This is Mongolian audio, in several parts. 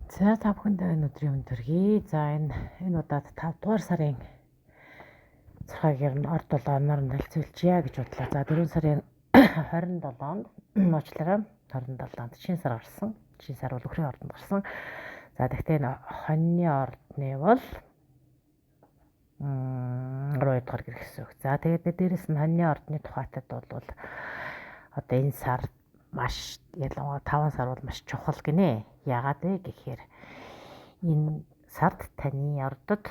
За та бүхэндээ өнөөдрийн өндөрлөе. За энэ удаад 5 дугаар сарын цагаагаар нь орд 7-ноор нэлцүүлчихье гэж бодлоо. За 4 сарын 27-нд уучлаарай 27-нд шинэ сар гарсан. Шинэ сар бол өхрийн ордонд гарсан. За тэгтээ энэ хоньны ордны бол 12 дугаар гэр гэсэн үг. За тэгээд дээрэс нь хоньны ордны тухайтад бол одоо энэ сар маш ялангуяа 5 сар бол маш чухал гинэ. Яагаад вэ гэхээр энэ сард таны ордод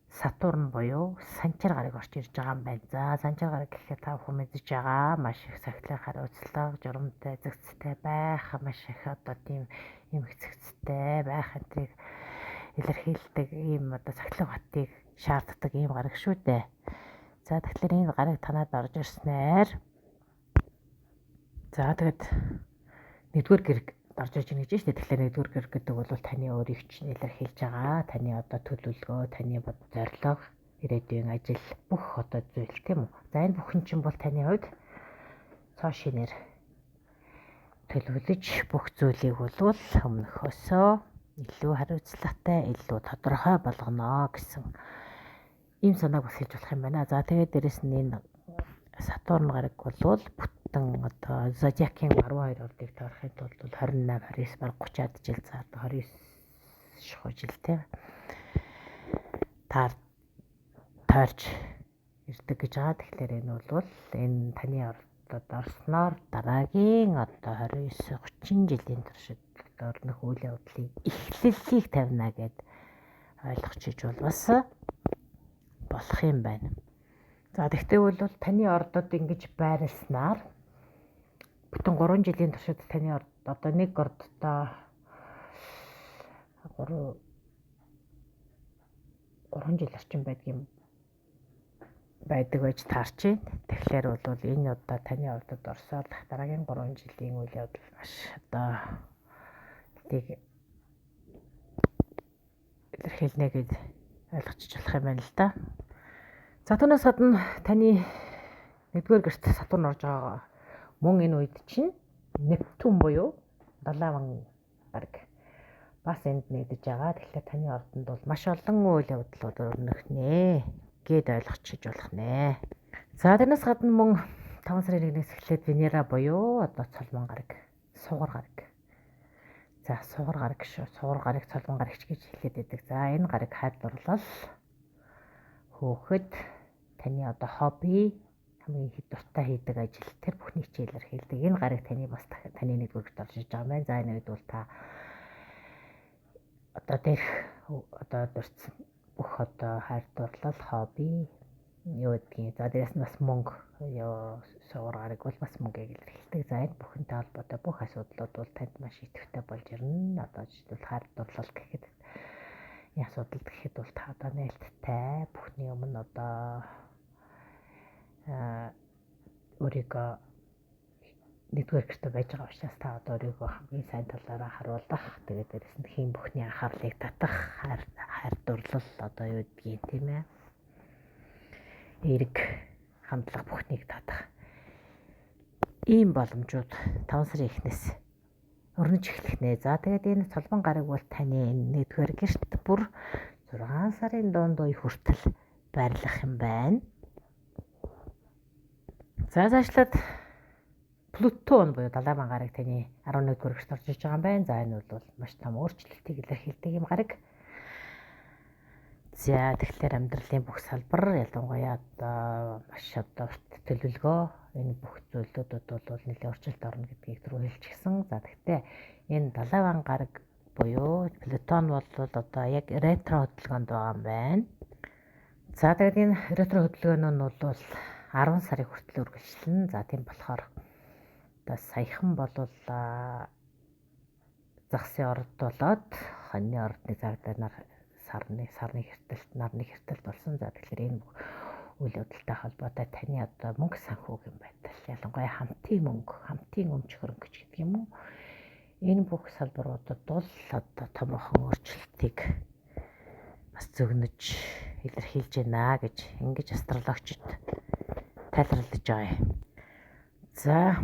Сатурн буюу Санчир гараг орж ирж байгаа юм байна. За Санчир гараг гэхээр та бүхэн мэдж байгаа маш их сахилгын хариуцлага, журамтай, зэгцтэй байх, маш их одоо тийм юм хэцэгцтэй байх энтрийг илэрхийлдэг ийм одоо сахилгын хотыг шаарддаг ийм гараг шүү дээ. За тэгэхээр энэ гараг танад орж ирснээр за тэгээд нэгдүгээр гэр орж иж гэнэ гэж шүү дээ. Тэгэхээр нэгдүгээр гэр гэдэг бол таны өөрийг чинь илэрхийлж байгаа. Таны одоо төлөвлөгөө, таны бод зорилго, ирээдүйн ажил бүх одоо зүйл тийм үү. За энэ бүхэн чинь бол таны хувьд цоо шинээр төлөвлөж бүх зүйлийг бол өмнөхөөсөө илүү хариуцлагатай, илүү тодорхой болгоно гэсэн ийм санааг бас хэлж болох юм байна. За тэгээд дээрэс нь энэ Сатурн гараг бол бүтэн одоо зодиакийн 12 ордыг таарахын тулд 28, 29 баг 30-аад жил за 29 шохоо жилтэй таарч ирдэг гэж байгаа. Тэгэхээр энэ бол энэ таны ордод орсноор дараагийн одоо 29 30 жилийн туршид орнох үйл явдлыг эхлэлийг тавина гэд ойлгочих бол бас болох юм байна. За тэгтээ бол таны ордод ингэж байрласнаар бүтэн 3 жилийн туршид таны орд одоо нэг ордтой 3 жил орчим байдаг байж таарч байна. Тэгэхээр бол энэ удаа таны ордод орсоор дараагийн 3 жилийн үйл явдал маш одоо тийг илэрхийлнэ гэж ойлгочих болох юм байна л да. За түүнээс гадна таны нэгдүгээр гэрт Сатурн орж байгаа мөн энэ үед чинь Нептун буюу Далаван гараг бас энд нэгдэж байгаа. Тэгэхээр таны ордонд бол маш олон үйл явдлууд өрнөх нэ гэд ойлгочих болох нэ. За тэрнээс гадна мөн 5 сарын 1-ээс эхлээд Венера буюу одоо цолмон гараг, сугар гараг. За сугар гараг шүү. Сугар гараг, цолмон гарагч гэж хэлээд байдаг. За энэ гараг хайр дурлал хөөхд таны одоо хобби хамгийн их дуртай хийдэг ажил тэр бүхний хичээл илэрхийлдэг. Энэ гараг таны бас таны нэгдүгээрт орж иж байгаа юм байна. За энэ үед бол та одоо дээрх одоо дурдсан бүх одоо хайр дурлал, хобби юу гэдгийг. За дээрээс нь бас мөнгө сугар гараг бол бас мөнгөийг илэрхийлдэг. За энэ бүхэнтэй холбоотой бүх асуудлууд бол танд маш идэвхтэй болж ирнэ. Одоо жишээлбэл хайр дурлал гэхэд энэ асуудалд гэхэд бол та одоо нээлттэй бүхний өмнө одоо өөрийгөө нэгдүгээр гэртээ байж байгаа учраас та одоо өөрийгөө хамгийн сайн талаараа харуулах. Тэгээд дээрэс нь хийн бүхний анхаарлыг татах, хайр дурлал одоо юу гэдгийг тийм ээ. Эерэг хандлага бүхнийг татах. Ийм боломжууд 5 сарын эхнээс өрнөж эхлэх нэ. За тэгээд энэ цолмон гараг бол таны нэгдүгээр гэрт бүр 6 сарын дунд үе хүртэл байрлах юм байна. За заашлаад Плутон буюу Далаван гараг таны 11-р гэрт орж иж байгаа юм байна. За энэ бол маш том өөрчлөлтийг илэрхийлдэг юм гараг. За тэгэхээр амьдралын бүх салбар ялангуяа одоо маш одоо төлөвлөгөө энэ бүх зүйлүүдэд бол нэлээд өөрчлөлт орно гэдгийг түрүү хэлчихсэн. За тэгтээ энэ Далаван гараг буюу Плутон бол одоо яг ретро хөдөлгөөнд байгаа юм байна. За тэгээд энэ ретро хөдөлгөөн нь бол 10 сарын хүртэл үргэлжлэнэ. За тийм болохоор одоо саяхан бол загсын орд болоод хоньны ордны загдаа сарны хэртэлт, нарны хэртэлт болсон. За тэгэхээр энэ үйл явдалтай холбоотой таны одоо мөнгө санхүүгийн байдал, ялангуяа хамтын өмч хөрөнгө гэдэг юм уу? Энэ бүх салбаруудад бол одоо томоохон өөрчлөлтийг бас зөгнөж илэрхийлж байна гэж ингэж астрологичд тайлбарлаж байгаа юм. За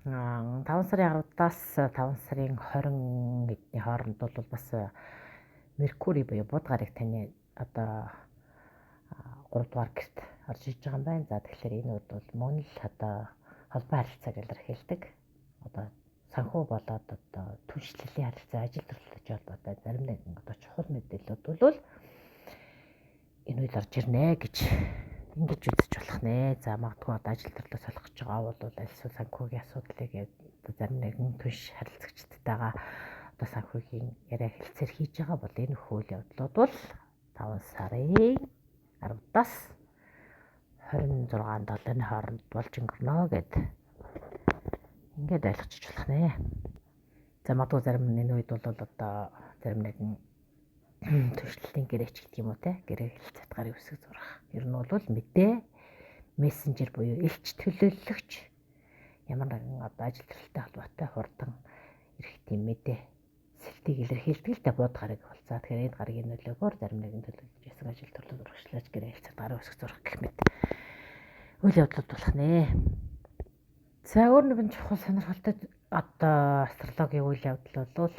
5 сарын 10-аас 5 сарын 20 хэдний хооронд бол бас Меркурий буюу бод гарыг таны одоо 3 дугаар гэрт орж иж байгаа юм байна. За тэгэхээр энэ үед бол мөн л одоо холбоо харилцааг илэрхийлдэг. Одоо санхүү болоод одоо түншлэлийн харилцаа, ажил төрлөж холбоотой зарим нэгэн одоо чухал мэдээлэлүүд бол энэ үед орж ирнэ гэж ингэж үзэж болох нэ. За магадгүй одоо ажил төрлөө солих гэж байгаа бол аль эсвэл санхүүгийн асуудлыг одоо зарим нэгэн түнш харилцагчдтайгаа одоо санхүүгийн яриа хэлцээр хийж байгаа бол энэ үйл явдлууд бол 5 сарын 10-аас 26-7-ны хооронд болж өнгөрнө гэд ингээд ойлгочих болох нэ. За магадгүй зарим энэ үед бол одоо зарим нэгэн төршлөлийн гэрээч гэдэг юм уу те гэрээ хэлцэт гарын үсэг зурах. Ер нь бол мэдээ мессенжер буюу элч төлөөлөгч ямар нэгэн одоо ажил төрөлтэй холбоотой хурдан ирэх тийм мэдээ сэлтийг илэрхийлдэг л да бод гарыг бол. За тэгэхээр энэ гарагийн нөлөөгөөр зарим нэгэн төлөөлж ясан ажил төрлөг урагшлаж гэрээ хэлцэт гарын үсэг зурах гэх мэт үйл явдлууд болох нэ. За өөр нэгэн чухал сонирхолтой одоо астрологийн үйл явдал бол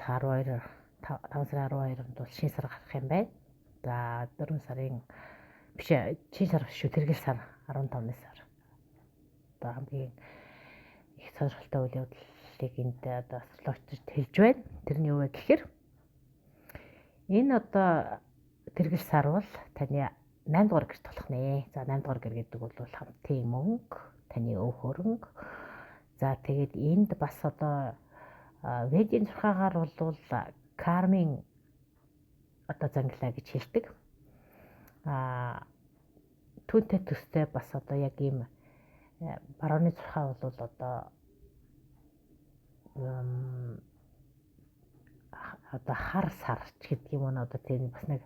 5 сарын 12-нд бол шинэ сар гарах юм байна. За 4 сарын биш шинэ сар биш шүү, тэргэл сар 15-ны сар. Одоо хамгийн их сонирхолтой үйл явдлыг энд одоо астрологичд хэлж байна. Тэр нь юу вэ гэхээр энэ одоо тэргэл сар бол таны 8 дугаар гэрт болох нэ. За 8 дугаар гэр гэдэг бол хамтын мөнгө, таны өв хөрөнгө. За тэгээд энд бас одоо ведийн зурхаагаар бол кармын одоо зангилаа гэж хэлдэг. Түүнтэй төстэй бас одоо яг ийм барууны зурхаа бол одоо хар сар ч гэдэг юм уу одоо тийм бас нэг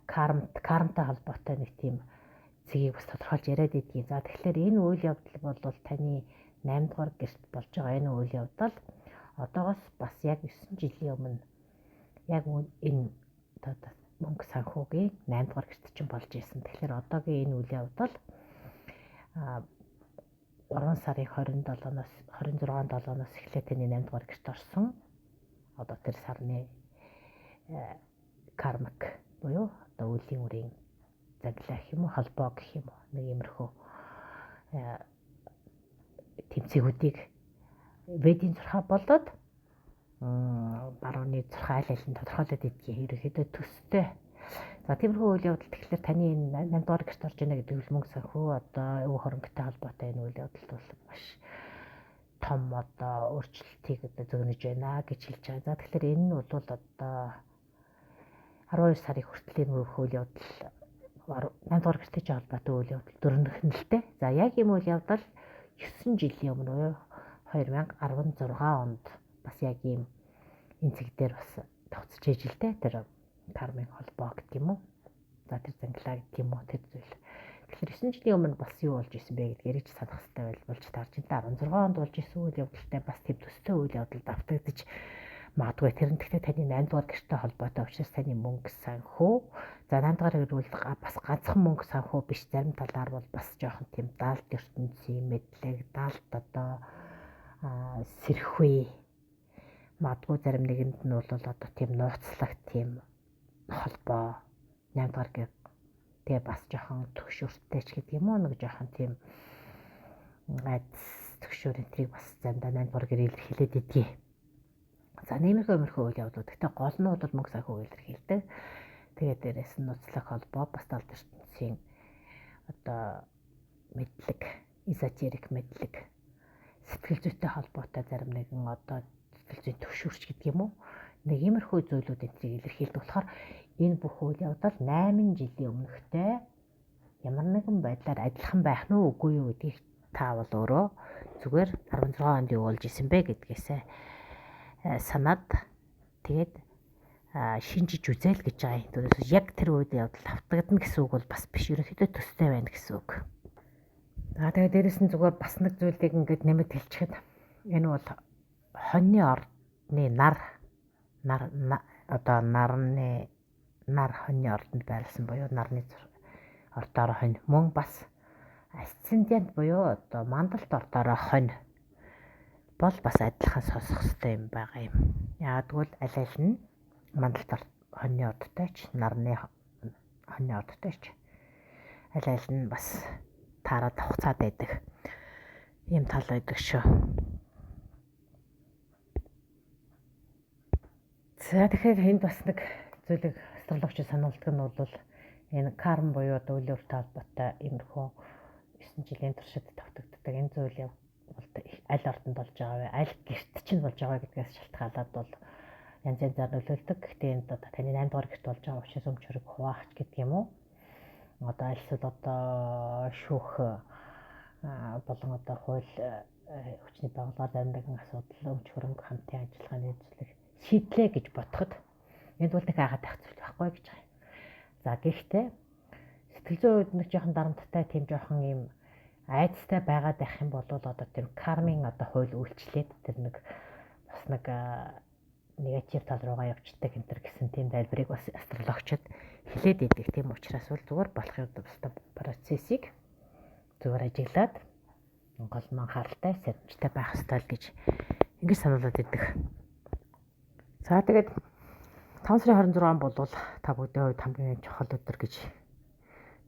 кармтай холбоотой нэг тийм зэгийг бас тодорхойлж яриад идэгий. За тэгэхээр энэ үйл явдал бол таны 8 дугаар гэрт болж байгаа энэ үйл явдал одоогоос бас яг 9 жилийн өмнө яг энэ мөнгө санхүүгийн 8 дугаар гэрт чинь болж исэн. Тэгэхээр одоогийн энэ үйл явдал 3 сарын 27-оос 26-7-оос эхлээд таны 8 дугаар гэрт орсон. Одоо тэр сарны кармик буюу одоо үлийн үрийн заглаа гэх юм уу, холбоо гэх юм уу, нэг иймэрхүү тэмцээгүүдийг ведийн зурхаа болоод барууны зурхаа аль аль нь тодорхойлоод идэгий ерөөхдөө төстэй. За тиймэрхүү үйл явдал тэгэхээр таны 8 дугаар гэрт орж ийнэ гэдэг нь мөнгө санхүү одоо өв хөрөнгөтэй холбоотой энэ үйл явдал бол маш том одоо өөрчлөлтийг одоо зөгнөж байна гэж хэлж байгаа. За тэгэхээр энэ нь бол одоо 12 сарын хүртэл энэ үйл явдал 8 дугаар гэртэй холбоотой үйл явдал дөрөвнөлтэй. За яг ийм үйл явдал 9 жилийн өмнө 2016 онд бас яг ийм энэ цэг дээр бас тогтсож ижил тэр кармын холбоо гэдэг юм уу. За тэр зангилаа гэдэг юм уу тэр зүйл. Тэгэхээр 9 жилийн өмнө бас юу болж исэн бэ гэдгээр ч санах хэрэгтэй болж таарч байна. 16 онд болж исэн үйл явдалтай бас тэв төстэй үйл явдал давтагдаж магадгүй тэр нь гэхдээ таны 8 дугаар гэртэй холбоотой учраас таны мөнгө санхүү. За 8 дугаар гэр бол бас ганцхан мөнгө санхүү биш, зарим талаар бол бас жоохон тийм даалт ертөнцийн мэдлэг, даалт одоо сэрхвээ магадгүй зарим нэгэнд нь бол одоо тийм нууцлаг тийм холбоо 8 дугаар гэр тэгээ бас жоохон төгшөөртэй ч гэдэг юм уу, нэг жоохон тийм айдас төгшөөр энтрийг бас зандаа 8 дугаар гэр илэрхийлээд идэгий. За нэмэрхүү үйл явдлууд. Гэхдээ гол нь бол мөнгө санхүү илэрхийлдэг. Тэгээд дээрээс нь нууцлаг холбоо бас даалт ертөнцийн одоо мэдлэг, эзотерик мэдлэг, сэтгэл зүйтэй холбоотой зарим нэгэн одоо сэтгэл зүйн төвшөрч гэдэг юм уу. Нэг иймэрхүү зүйлүүд энтрийг илэрхийлдэг болохоор энэ бүх үйл явдал 8 жилийн өмнөхтэй ямар нэгэн байдлаар адилхан байх нь үгүй юу гэдгийг та бол өөрөө зүгээр 16 онд юу болж исэн бэ гэдгээсээ санаад тэгээд шинжиж үзээл гэж байгаа юм. Түүнээс яг тэр үед явдал автагдана гэсэн үг бол бас биш, ерөнхийдөө төстэй байна гэсэн үг. За тэгээд дээрэс нь зүгээр бас нэг зүйлийг ингээд нэмэт хэлчихэд энэ бол хоньны ордны нар хоньны ордонд байрласан буюу нарны ордоор хонь мөн бас асцендент буюу одоо мандалт ордоор хонь бол бас адилхан сонсох хэрэгтэй юм байгаа юм. Яагад тэгвэл аль аль нь мандалтар хоньны одтой ч нарны хоньны одтой ч аль аль нь бас таараад хугацаад байдаг ийм тал байдаг шүү. За тэгэхээр энд бас нэг зүйлийг астрологч сануулдаг нь бол энэ карм буюу одоо үйл явдалтай холбоотой иймэрхүү 9 жилийн туршид тогтогддог энэ зүйл аль ордонд болж байгаа вэ? Аль гэрт чинь болж байгаа гэдгээс шалтгаалаад бол янз янзаар нөлөөлдөг. Гэхдээ энэ одоо таны 8 дугаар гэрт болж байгаа учраас өмч хөрөг хуваах гэдэг юм уу? Одоо альсэл одоо шүүх болон одоо хууль хүчний байгууллагаар дамжуулан асуудал өмч хөрөнгө хамтын ажиллагааны үзлэг шийдлээ гэж бодоход энд бол нэг хагаад байх зүйл байхгүй гэж байгаа юм. За гэхдээ сэтгэл зүйн үед нэг жоохон дарамттай тийм жоохон юм айцтай байгаад байх юм бол одоо тэр кармын одоо хууль үйлчлээд тэр нэг бас нэг негатив тал руугаа явчихдаг энэ төр гэсэн тийм тайлбарыг бас астрологчид хэлээд идэг. Тийм учраас бол зүгээр болох юм бasta процессыг зүгээр ажиглаад гол манхааралтай сэрэмжтэй байх ёстой л гэж ингэж сануулад идэг. За тэгээд 5 сарын 26 бол та бүдийн хувьд хамгийн чухал өдөр гэж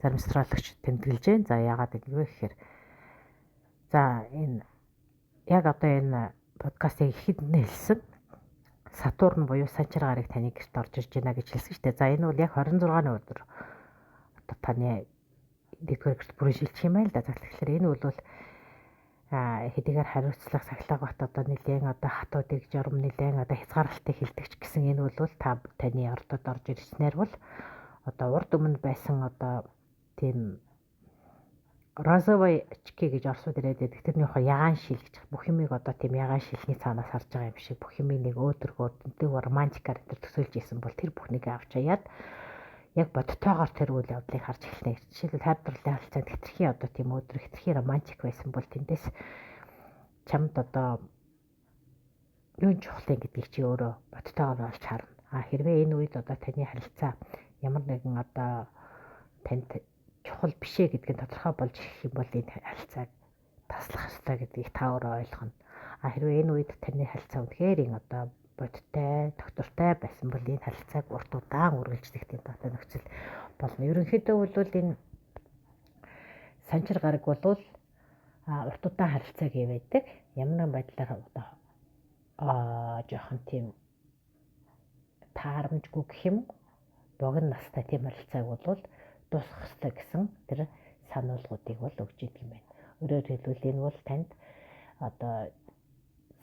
зарим астрологч тэмдэглэж байна. За яагаад гэвэл гэхээр за энэ яг одоо энэ подкастыг ихэд нэлсэн Сатурн буюу санчир гарыг таны гэрт орж ирж байна гэж хэлсэн шүү дээ. За энэ бол яг 26-ны өдөр одоо таны нэгдүгээр гэрт бүрэн шилжих юм байна л да. Тэгэхээр энэ бол хэдийгээр хариуцлага сахилга бат одоо нэлээд одоо хатуудыг журам нэлээд одоо хязгаарлалтыг хилдэгч гэсэн энэ бол таны ордод орж ирснээр бол одоо урд өмнө байсан одоо тийм розовый очки гэж орсууд ирээд байдаг. Тэрний ягаан шил гэж бүх юмыг одоо тийм ягаан шилний цаанаас харж байгаа юм шиг бүх юмыг нэг өөдрөгөө тэнтэй романтикаар энэ төсөөлж исэн бол тэр бүхнийг авч аяад яг бодтойгоор тэр үйл явдлыг харж эхэлнэ. Жишээлбэл хайрдарлын харилцаанд хэтэрхий одоо тийм өөдрөг хэтэрхий романтик байсан бол тэндээс чамд одоо юун чухлын гэдгийг чи өөрөө бодтойгоор олж харна. Хэрвээ энэ үед одоо таны харилцаа ямар нэгэн одоо танд чухал бишээ гэдгийг тодорхой болж ирэх юм бол энэ харилцааг таслах ёстой гэдгийг та өөрөө ойлгоно. Хэрвээ энэ үед таны харилцаа үнэхээр одоо бодтой, доктортой байсан бол энэ харилцааг урт удаан үргэлжлэх тийм батал нөхцөл болно. Ерөнхийдөө бол энэ санчир гараг бол урт удаан харилцаа гэвэдэг. Ямар нэгэн байдлаар одоо жоохон тийм таарамжгүй гэх юм богино настай тийм харилцааг бол дуусгах ёстой гэсэн тэр сануулгуудыг бол өгч идэг юм байна. Өөрөөр хэлбэл энэ бол танд одоо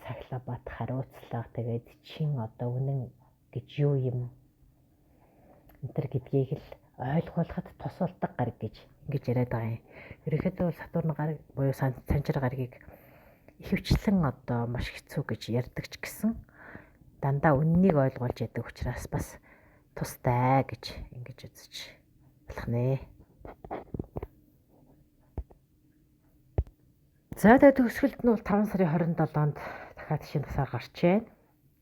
сахилга бат хариуцлага тэгээд чин одоо үнэн гэж юу юм энэ төр гэдгийг л ойлгуулахад тусалдаг гараг гэж ингэж яриад байгаа юм. Ерөнхийдөө Сатурн гараг буюу санчир гарагийг ихэвчлэн одоо маш хэцүү гэж ярьдаг ч гэсэн дандаа үннийг ойлгуулж яадаг учраас бас тустай гэж ингэж үзэж болох нэ. За тэгээд төгсгөлд нь бол 5 сарын 27-нд дахиад шинэ сар гарч байна.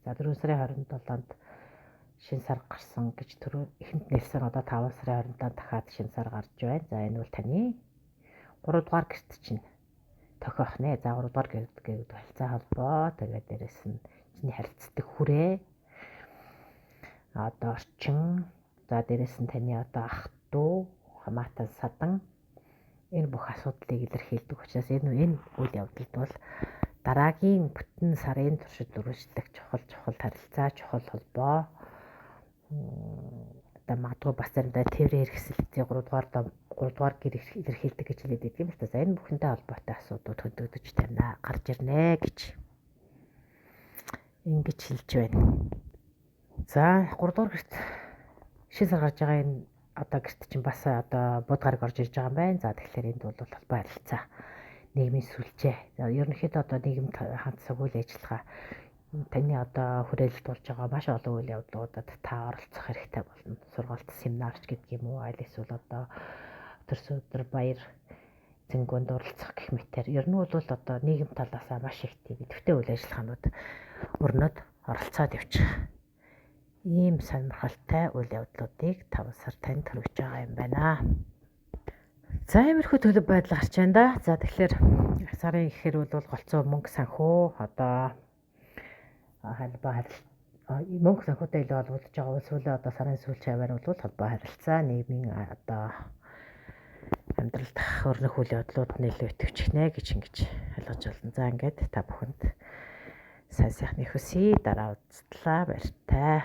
За 4 сарын 27-нд шинэ сар гарсан гэж түрүү эхэнд нэлсэн одоо 5 сарын 27-нд дахиад шинэ сар гарч байна. За энэ бол таны 3 дугаар гэрт чинь тохиох нэ. За 3 дугаар гэрт гэдэг харилцаа холбоо тэгээд дээрэс нь чиний харилцдаг хүрээ одоо орчин за дээрэс нь таны одоо ах дүү хамаатан садан энэ бүх асуудлыг илэрхийлдэг учраас энэ үйл явдалд бол дараагийн бүтэн сарын туршид үргэлжлэх чухал харилцаа, чухал холбоо одоо магадгүй бас заримдаа тээврийн хэрэгсэлтийн 3 дугаар гэр илэрхийлдэг гэж хэлээд байдаг юм байна. За энэ бүхэнтэй холбоотой асуудууд хөдөлгөж танаа гарч ирнэ гэж ингэж хэлж байна. За 3 дугаар гэрт шинэ сар гарч байгаа энэ одоо гэрт чинь бас одоо бод гараг орж ирж байгаа юм байна. За тэгэхээр энд бол холбоо харилцаа нийгмийн сүлжээ. За ерөнхийдөө одоо нийгэмд хандсан үйл ажиллагаа таны одоо хүрээлэлд болж байгаа маш олон үйл явдлуудад та оролцох хэрэгтэй болно. Сургалт, семинарч гэдэг юм уу, аль эсвэл одоо төрсөн өдөр баяр зэнгүүнд оролцох гэх мэтэр. Ер нь бол одоо нийгэм талаас маш их тийм идэвхтэй үйл ажиллагаанууд өрнөд оролцоод явчих. Ийм сонирхолтой үйл явдлуудыг 5 сар танд хүргэж байгаа юм байна. За иймэрхүү төлөв байдал гарч байна да. За тэгэхээр сарын ихээр бол голцоо мөнгө санхүү одоо холбоо мөнгө санхүүтэй илүү холбогдож байгаа бол сүүлийн одоо сарын сүүл чаваар бол холбоо харилцаа нийгмийн одоо амьдралд өрнөх үйл явдлууд нэлээд өтөвчнэ гэж ингэж ойлгож байна. За ингээд та бүхэнд сайн сайхны хүсье дараа уулзлаа баяртай.